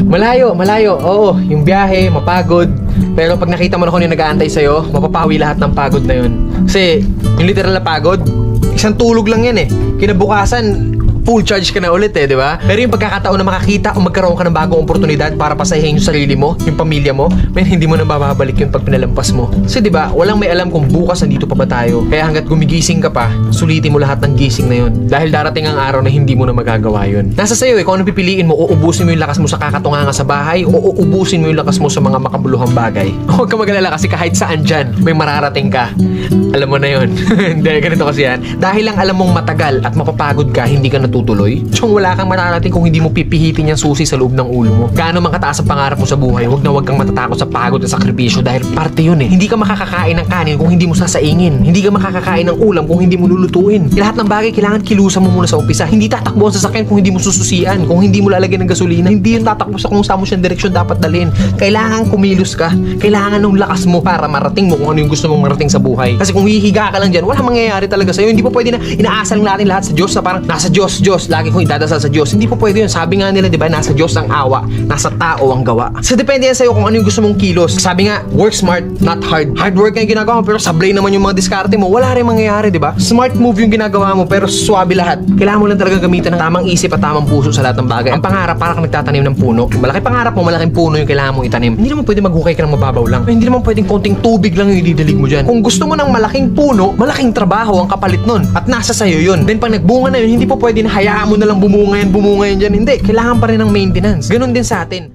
Malayo. Oo, yung biyahe, mapagod. Pero pag nakita mo na kung yung nag-aantay sa'yo, mapapawi lahat ng pagod na yun. Kasi, yung literal na pagod, isang tulog lang yan eh. Kinabukasan, full charge ka na ulit eh, di ba? Pero yung pagkakataon na makakita o magkaroon ka ng bagong oportunidad para pasahin yung sarili mo, yung pamilya mo, hindi mo na mababalik yun pag pinalampas mo. Kasi di ba, walang may alam kung bukas nandito pa ba tayo. Kaya hanggat gumigising ka pa, sulitin mo lahat ng gising na yun. Dahil darating ang araw na hindi mo na magagawa yun. Nasa sayo eh, kung ano pipiliin mo, uubusin mo yung lakas mo sa kakatunganga sa bahay o uubusin mo yung lakas mo sa mga makabuluhang bagay. Huwag ka mag-alala kasi kahit saan dyan, may mararating ka. Alam mo na yun. Hindi, ganito kasi yan. Dahil lang alam mong matagal at mapapagod ka, hindi ka natutuloy. Tsong wala kang mararating kung hindi mo pipihitin yung susi sa loob ng ulo mo. Gaano man kataas ang pangarap mo sa buhay, huwag kang matatakot sa pagod at sakripisyo dahil parte yun eh. Hindi ka makakakain ng kanin kung hindi mo sasaingin. Hindi ka makakakain ng ulam kung hindi mo lulutuin. Lahat ng bagay kailangan kilusan mo muna sa umpisa. Hindi tatakbo ang sasakyan kung hindi mo sususian. Kung hindi mo lalagyan ng gasolina, hindi yun tatakbo sa kung saan mo siyang direksyon dapat dalhin. Kailangan kumilos ka. Kailangan ng lakas mo para marating mo kung ano yung gusto mong marating sa buhay. Kasi kung hihiga ka lang dyan, wala mangyayari talaga sa'yo. Hindi pa pwede na inaasal natin lahat sa Diyos na parang nasa Diyos. Lagi kong idadasal sa Diyos. Hindi pa pwede yun. Sabi nga nila, di ba, nasa Diyos ang awa, nasa tao ang gawa. So depende yan sa'yo kung ano yung gusto mong kilos. Sabi nga, work smart, not hard. Hard work yung ginagawa mo pero sablay naman yung mga diskarte mo. Wala rin mangyayari, di ba? Smart move yung ginagawa mo pero swabe lahat. Kailangan mo lang talaga gamitan ng tamang isip at tamang puso sa lahat ng bagay. Ang pangarap para kang nagtatanim ng puno. Malaki pangarap mo, malaking puno yung kailangan mong itanim. Hindi naman pwede maghukay ka ng mababaw lang. Hindi naman pwedeng konting tubig lang yung ididilig mo dyan. Kung gusto mo ng malaking puno, malaking trabaho ang kapalit nun. At nasa sayo yun. Then pag nagbunga na yun, hindi po pwede na hayaan mo na lang bumunga yan dyan. Hindi, kailangan pa rin ng maintenance. Ganon din sa atin.